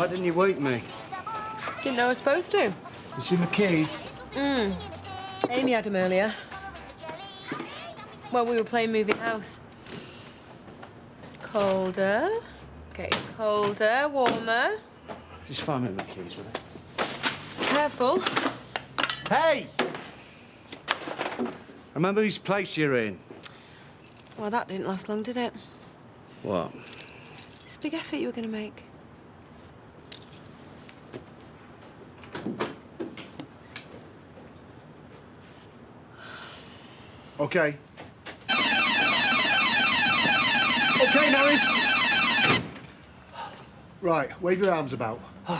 Why didn't you wake me? Didn't know I was supposed to. You see my keys? Amy had them earlier. Well, we were playing Moving House. Colder. Getting colder, warmer. Just find me my keys, will you? Careful. Hey! Remember whose place you're in? Well, that didn't last long, did it? What? This big effort you were going to make. OK. OK, Norris. Right, wave your arms about. I'm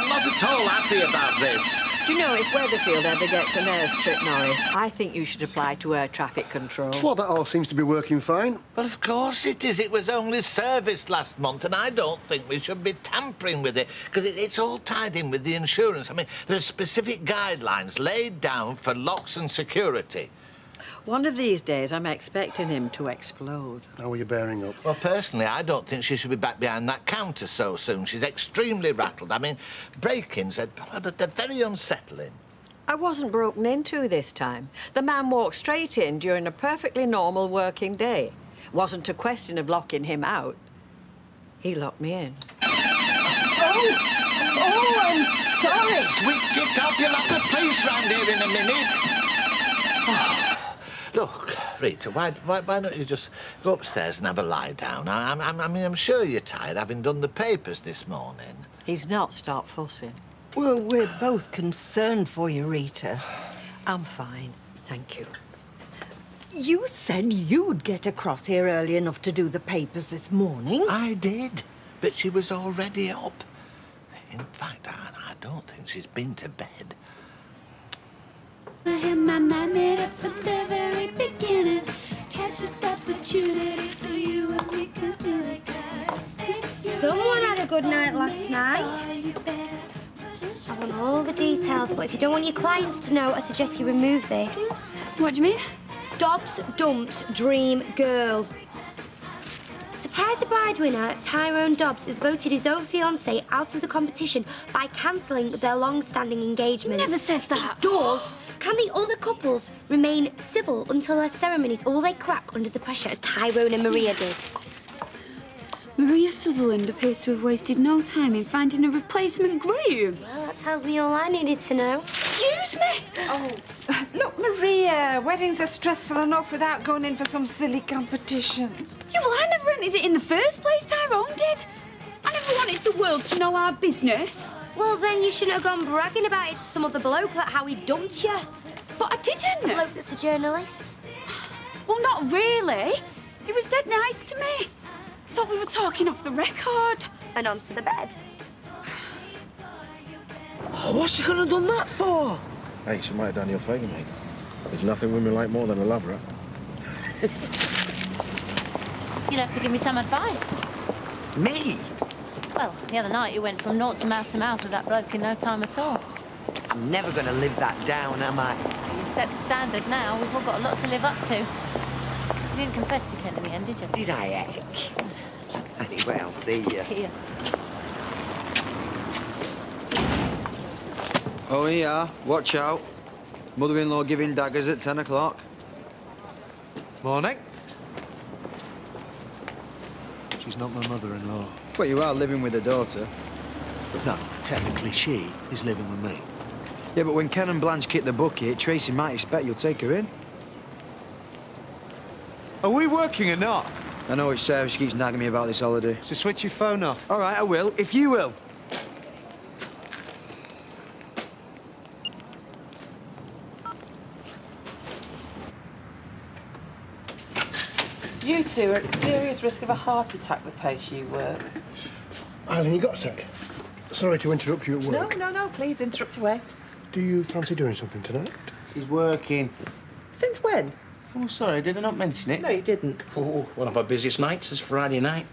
not at all happy about this. Do you know, if Weatherfield ever gets an airstrip, Norris, I think you should apply to air traffic control. Well, that all seems to be working fine. Well, of course it is. It was only serviced last month, and I don't think we should be tampering with it, because it's all tied in with the insurance. I mean, there are specific guidelines laid down for locks and security. One of these days, I'm expecting him to explode. How are you bearing up? Well, personally, I don't think she should be back behind that counter so soon. She's extremely rattled. I mean, break-ins, they're very unsettling. I wasn't broken into this time. The man walked straight in during a perfectly normal working day. Wasn't a question of locking him out. He locked me in. Oh, I'm sorry. Switch it up. You'll have the police round here in a minute. Look, Rita, why don't you just go upstairs and have a lie down? I'm sure you're tired, having done the papers this morning. He's not stopped fussing. Well, we're both concerned for you, Rita. I'm fine, thank you. You said you'd get across here early enough to do the papers this morning. I did, but she was already up. In fact, I don't think she's been to bed. I had my mind made up at the very beginning. Catch this opportunity so you and me can feel like Someone had a good night last night. I want all the details, but if you don't want your clients to know, I suggest you remove this. What do you mean? Dobbs Dumps Dream Girl. Surprise the bride winner, Tyrone Dobbs has voted his own fiancée out of the competition by cancelling their long-standing engagement. Never says that. It does. Can the other couples remain civil until their ceremonies, or will they crack under the pressure as Tyrone and Maria did? Maria Sutherland appears to have wasted no time in finding a replacement groom. Well, that tells me all I needed to know. Excuse me? Oh. Look, Maria, weddings are stressful enough without going in for some silly competition. Yeah, well, I never entered it in the first place. Tyrone did. I never wanted the world to know our business. Well, then you shouldn't have gone bragging about it to some other bloke about how he dumped you. But I didn't. A bloke that's a journalist. Well, not really. He was dead nice to me. I thought we were talking off the record. And onto the bed. Oh, what's she gonna done that for? Hey, she might have done you a favour, mate. There's nothing women like more than a lover, huh? You'll have to give me some advice. Me? Well, the other night you went from naught to mouth with that bloke in no time at all. I'm never gonna live that down, am I? You've set the standard now. We've all got a lot to live up to. You didn't confess to Kent in the end, did you? Did I, heck? Anyway, I'll see you. See you. Oh, yeah. Watch out. Mother-in-law giving daggers at 10 o'clock. Morning. She's not my mother-in-law. But you are living with a daughter. No, technically she is living with me. Yeah, but when Ken and Blanche kick the bucket, Tracy might expect you'll take her in. Are we working or not? I know it's Sarah. She keeps nagging me about this holiday. So switch your phone off. All right, I will, if you will. You two are at serious risk of a heart attack the pace you work. Eileen, you got a sec? Sorry to interrupt you at work. No, please, interrupt away. Do you fancy doing something tonight? She's working. Since when? Oh, sorry, did I not mention it? No, you didn't. Oh, one of our busiest nights is Friday night.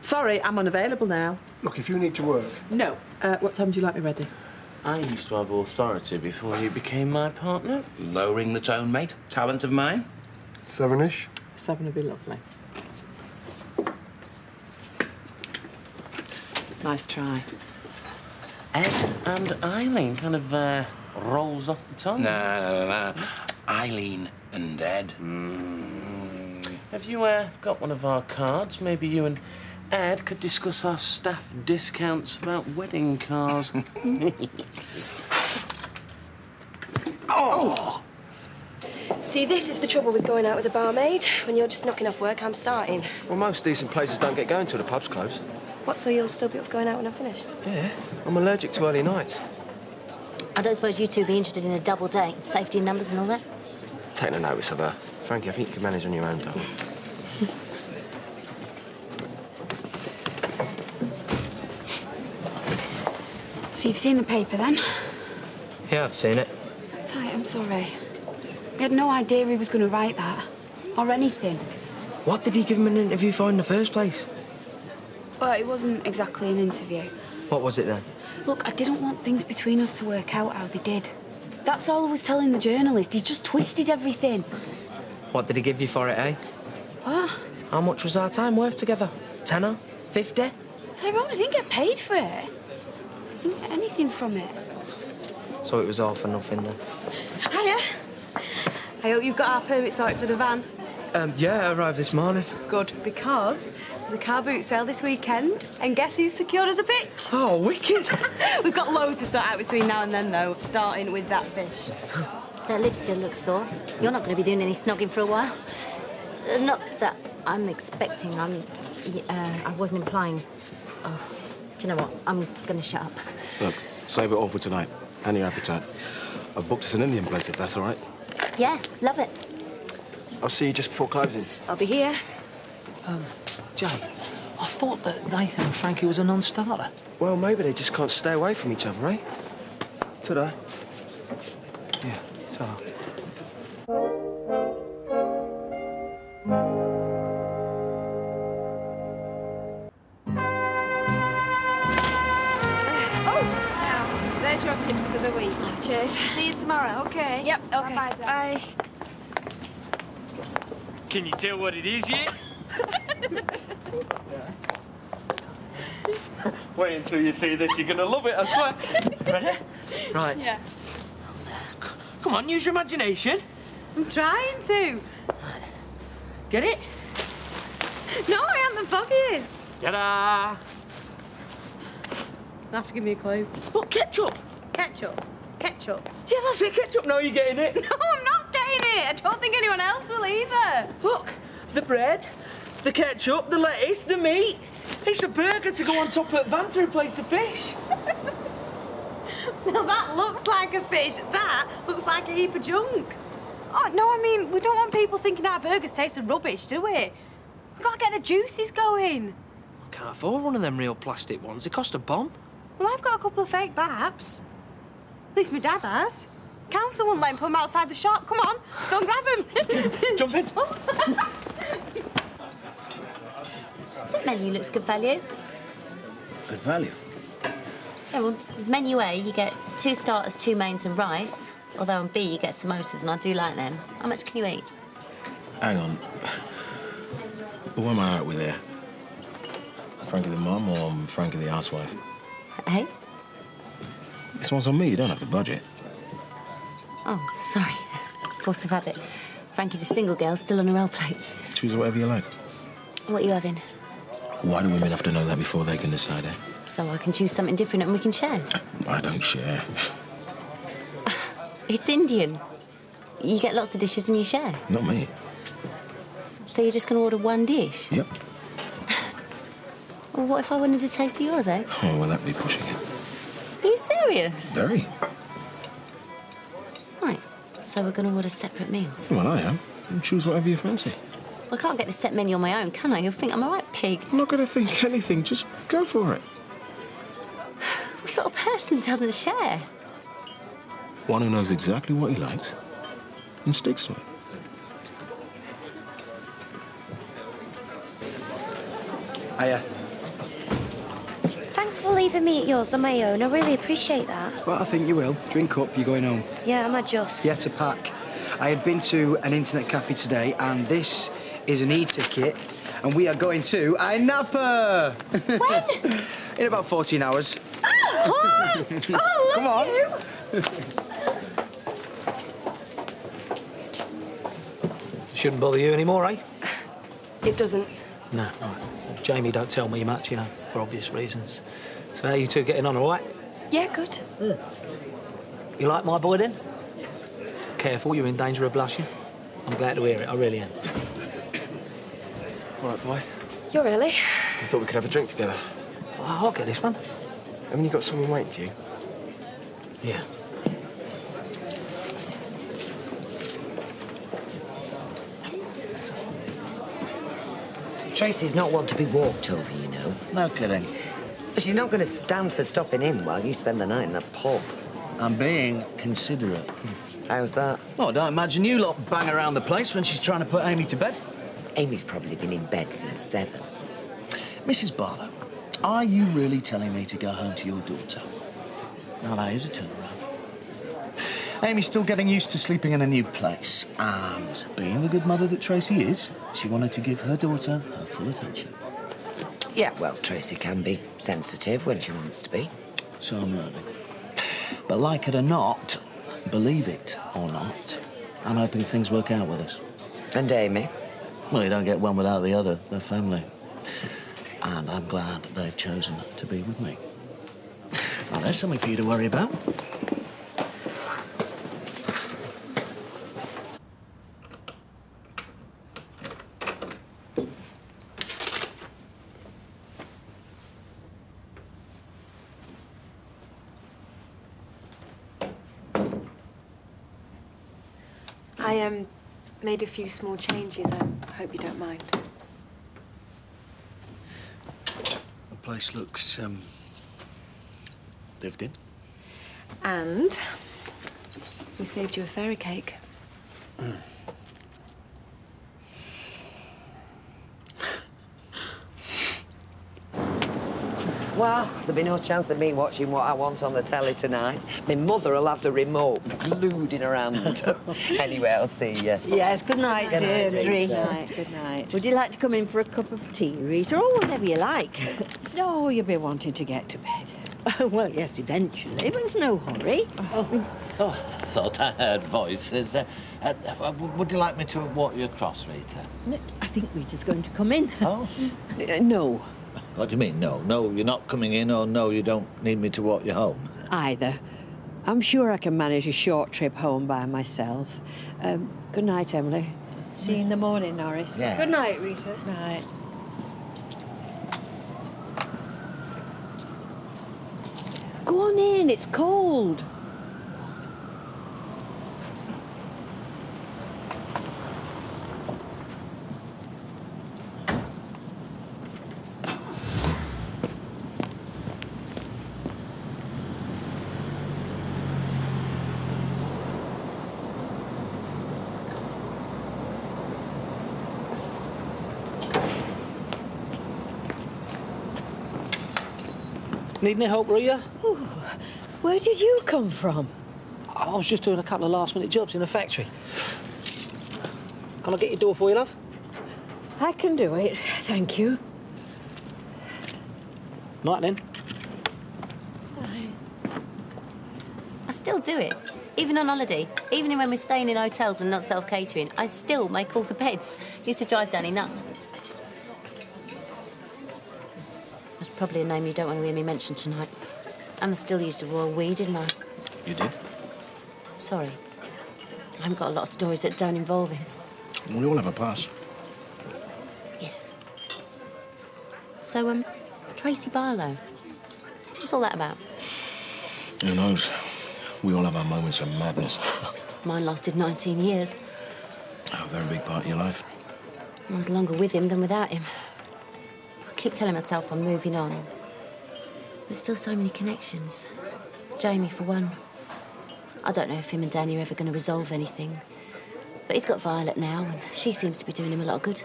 Sorry, I'm unavailable now. Look, if you need to work... No. What time do you like me ready? I used to have authority before you became my partner. Lowering the tone, mate. Talent of mine. 7-ish? 7 would be lovely. Nice try. Ed and Eileen kind of rolls off the tongue. No. Eileen and Ed. Have you got one of our cards? Maybe you and Ed could discuss our staff discounts about wedding cars. Oh! See, this is the trouble with going out with a barmaid. When you're just knocking off work, I'm starting. Well, most decent places don't get going till the pub's close. What, so you'll still be up going out when I'm finished? Yeah, I'm allergic to early nights. I don't suppose you two be interested in a double date, safety in numbers and all that? Take no notice of her. Frankie, I think you can manage on your own, darling. So you've seen the paper, then? Yeah, I've seen it. Ty, I'm sorry. I had no idea he was going to write that. Or anything. What did he give him an interview for in the first place? Well, it wasn't exactly an interview. What was it then? Look, I didn't want things between us to work out how they did. That's all I was telling the journalist. He just twisted everything. What did he give you for it, eh? What? How much was our time worth together? Tenner? 50? Tyrone, I didn't get paid for it. I didn't get anything from it. So it was all for nothing then? Hiya. I hope you've got our permit sorted for the van. Yeah, it arrived this morning. Good, because there's a car boot sale this weekend, and guess who's secured us a pitch? Oh, wicked! We've got loads to sort out between now and then, though, starting with that fish. That lip still looks sore. You're not going to be doing any snogging for a while. Not that I'm expecting. I wasn't implying. Oh, do you know what? I'm going to shut up. Look, save it all for tonight. And your appetite. I've booked us an Indian place, if that's all right. Yeah, love it. I'll see you just before closing. I'll be here. Jay, I thought that Nathan and Frankie was a non-starter. Well, maybe they just can't stay away from each other, eh? Ta-da. Yeah, ta-da. There's your tips for the week. Cheers. See you tomorrow, okay? Yep, okay. Bye-bye, darling. Bye. Can you tell what it is yet? Wait until you see this. You're going to love it, I swear. Ready? Right. Yeah. Come on, use your imagination. I'm trying to. Get it? No, I am the foggiest. Ta-da! You'll have to give me a clue. Look, ketchup. Ketchup. Ketchup. Yeah, that's it, ketchup. Now you're getting it. No, I'm not getting it. I don't think anyone else will either. Look, the bread, the ketchup, the lettuce, the meat. It's a burger to go on top of van to replace the fish. Well, that looks like a fish. That looks like a heap of junk. Oh, no, I mean, we don't want people thinking our burgers taste of rubbish, do we? We've got to get the juices going. I can't afford one of them real plastic ones. They cost a bomb. Well, I've got a couple of fake babs. At least my dad has. Council wouldn't let him put them outside the shop. Come on, let's go and grab him. Jump in. Set menu looks good value. Good value. Yeah, well, menu A, you get 2 starters, 2 mains and rice. Although on B, you get samosas, and I do like them. How much can you eat? Hang on. Who am I out with here? Frankie the mum or Frankie the housewife? Hey? This one's on me. You don't have to budget. Oh, sorry. Force of habit. Frankie the single girl still on her roll plates. Choose whatever you like. What are you having? Why do women have to know that before they can decide it? So I can choose something different and we can share. I don't share. It's Indian. You get lots of dishes and you share. Not me. So you're just going to order one dish? Yep. Well, what if I wanted to taste of yours, eh? Oh, well, that'd be pushing it. Are you serious? Very. Right. So we're going to order separate meals. Well, I am. You choose whatever you fancy. Well, I can't get the set menu on my own, can I? You'll think I'm a right pig. I'm not going to think anything. Just go for it. What sort of person doesn't share? One who knows exactly what he likes and sticks to it. Hiya. Thanks for leaving me at yours on my own. I really appreciate that. Well, I think you will. Drink up, you're going home. Yeah, am I just? Yeah, to pack. I had been to an internet cafe today, and this is an e-ticket, and we are going to Napa. When? In about 14 hours. Oh, oh, Come on. Shouldn't bother you anymore, eh? It doesn't. No, all right. Jamie don't tell me much, you know, for obvious reasons. So how you two getting on, all right? Yeah, good. You like my boy, then? Careful, you're in danger of blushing. I'm glad to hear it, I really am. All right, boy. You're early. I thought we could have a drink together. Oh, I'll get this one. Haven't you got someone waiting for you? Yeah. Tracy's not one to be walked over, you know. No kidding. She's not going to stand for stopping in while you spend the night in that pub. I'm being considerate. How's that? Well, I don't imagine you lot bang around the place when she's trying to put Amy to bed. Amy's probably been in bed since 7. Mrs. Barlow, are you really telling me to go home to your daughter? Now, that is a turnaround. Amy's still getting used to sleeping in a new place. And being the good mother that Tracy is, she wanted to give her daughter her full attention. Yeah, well, Tracy can be sensitive when she wants to be. So I'm learning. But like it or not, believe it or not, I'm hoping things work out with us. And Amy? Well, you don't get one without the other. They're family. And I'm glad they've chosen to be with me. Now, there's something for you to worry about. I made a few small changes. I hope you don't mind. The place looks, lived in. And we saved you a fairy cake. Well, there'll be no chance of me watching what I want on the telly tonight. My mother will have the remote glued in her hand. Anyway, I'll see you. Yes, good night, Good night, Deirdre. Rita. Good night, good night. Would you like to come in for a cup of tea, Rita, or whatever you like? No, you'll be wanting to get to bed. Well, yes, eventually, but there's no hurry. Oh, I thought I heard voices. Would you like me to walk you across, Rita? No, I think Rita's going to come in. Oh? No. What do you mean, no? No, you're not coming in, or no, you don't need me to walk you home? Either. I'm sure I can manage a short trip home by myself. Good night, Emily. See you in the morning, Norris. Yeah. Good night, Rita. Good night. Go on in, it's cold. Need any help, Rita? Where did you come from? I was just doing a couple of last-minute jobs in a factory. Can I get your door for you, love? I can do it, thank you. Night, then. I still do it. Even on holiday, even when we're staying in hotels and not self-catering, I still make all the beds. Used to drive Danny nuts. That's probably a name you don't want to hear me mention tonight. And I still used the royal we, didn't I? You did? Sorry. I haven't got a lot of stories that don't involve him. We all have a past. Yeah. So, Tracy Barlow. What's all that about? Who knows? We all have our moments of madness. Mine lasted 19 years. A very big part of your life. I was longer with him than without him. I keep telling myself I'm moving on. There's still so many connections. Jamie, for one. I don't know if him and Danny are ever going to resolve anything. But he's got Violet now, and she seems to be doing him a lot of good.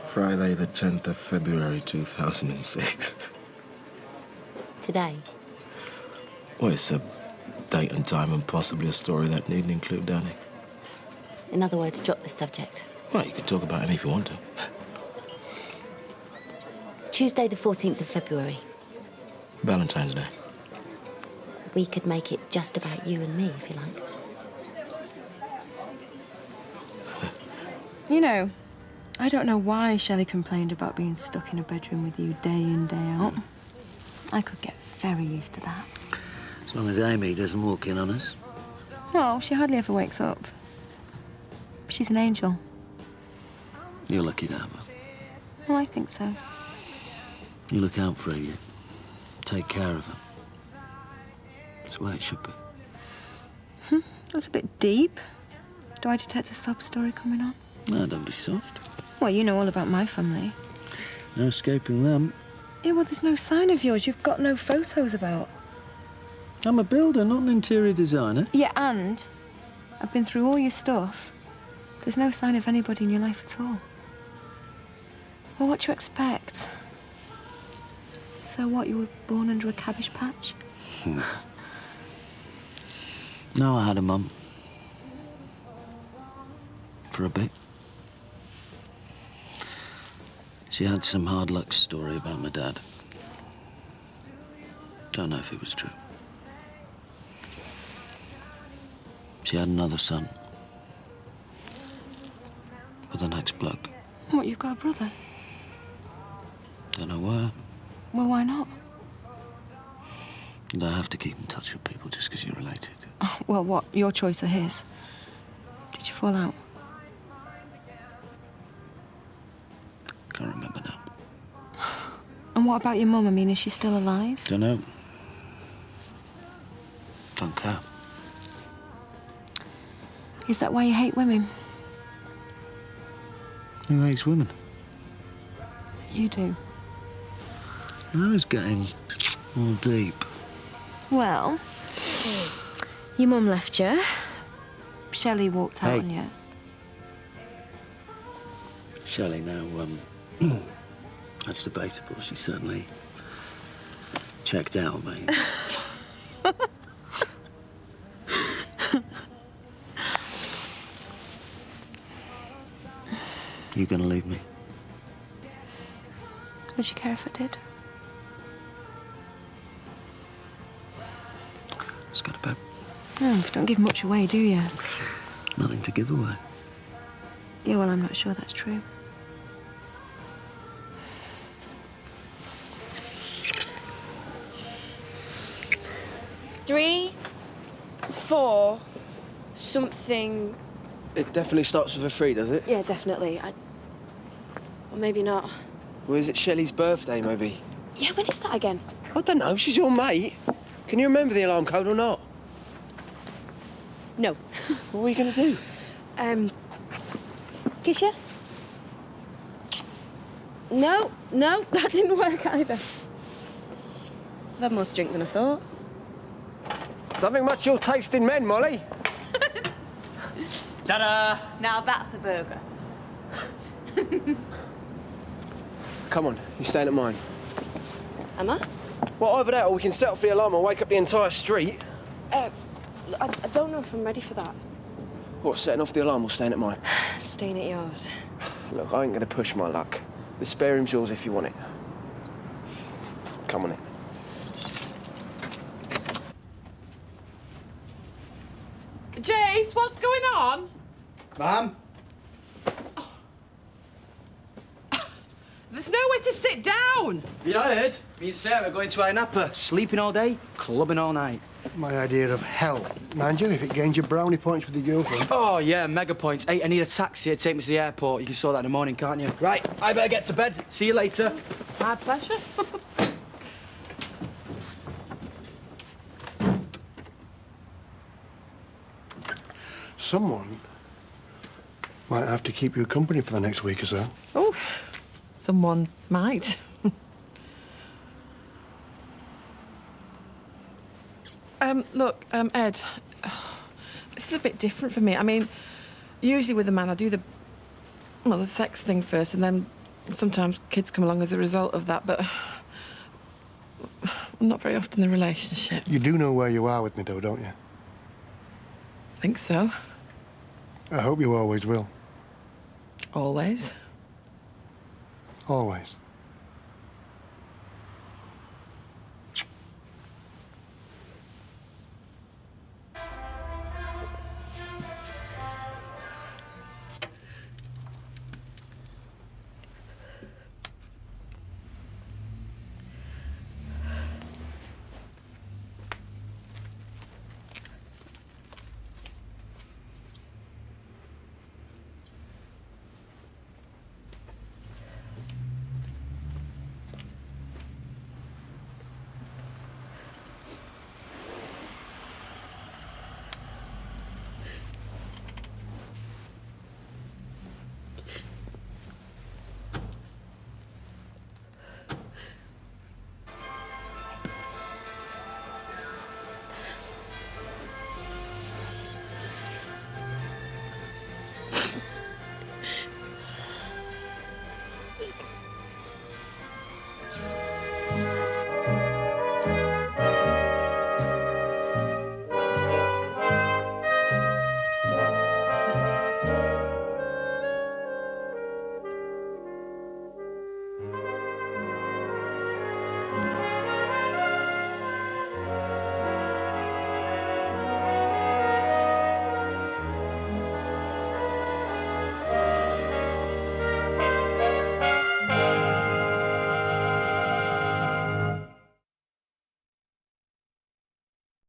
Friday, the 10th of February, 2006. Today. Well, it's a date and time and possibly a story that needn't include Danny. In other words, drop the subject. Well, you could talk about it if you want to. Tuesday the 14th of February. Valentine's Day. We could make it just about you and me, if you like. You know, I don't know why Shelley complained about being stuck in a bedroom with you day in, day out. I could get very used to that. As long as Amy doesn't walk in on us. Well, she hardly ever wakes up. She's an angel. You're lucky to have her. Well, I think so. You look out for her, you take care of her. That's the way it should be. That's a bit deep. Do I detect a sob story coming on? No, don't be soft. Well, you know all about my family. No escaping them. Yeah, well, there's no sign of yours. You've got no photos about. I'm a builder, not an interior designer. Yeah, and I've been through all your stuff. There's no sign of anybody in your life at all. Well, what do you expect? So what, you were born under a cabbage patch? No, I had a mum. For a bit. She had some hard luck story about my dad. Don't know if it was true. She had another son. With an ex-bloke. What, you've got a brother? Don't know why. Well, why not? And I have to keep in touch with people just because you're related. Oh, well, what, your choice or his? Did you fall out? Can't remember now. And what about your mum? I mean, is she still alive? Don't know. Don't care. Is that why you hate women? Who hates women? You do. I was getting all deep. Well, your mum left you. Shelley walked out on you. Shelley, now, that's debatable. She certainly checked out, mate. You gonna leave me? Would you care if I did? Let's go to bed. Oh, don't give much away, do you? Nothing to give away. Yeah, well, I'm not sure that's true. Three, 4, something. It definitely starts with a 3, does it? Yeah, definitely. Or maybe not. Well, is it Shelley's birthday, maybe? Yeah, when is that again? I don't know. She's your mate. Can you remember the alarm code or not? No. What are you going to do? Kiss you? No, that didn't work either. I've had more drink than I thought. Don't think much your taste in men, Molly. Ta-da! Now that's a burger. Come on, you're staying at mine. Am I? Well, either that or we can set off the alarm and wake up the entire street. I don't know if I'm ready for that. What, setting off the alarm or staying at mine? Staying at yours. Look, I ain't going to push my luck. The spare room's yours if you want it. Come on in. Jace, what's going on? Ma'am? There's nowhere to sit down. You heard? Me and Sarah are going to Ayia Napa. Sleeping all day, clubbing all night. My idea of hell. Mind you, if it gains you brownie points with your girlfriend. Oh, yeah, mega points. Hey, I need a taxi to take me to the airport. You can sort that in the morning, can't you? Right, I better get to bed. See you later. My pleasure. Someone might have to keep you company for the next week or so. Oh, someone might. Look, Ed, this is a bit different for me. I mean, usually with a man, I do the sex thing first, and then sometimes kids come along as a result of that, but not very often the relationship. You do know where you are with me, though, don't you? I think so. I hope you always will. Always. Always.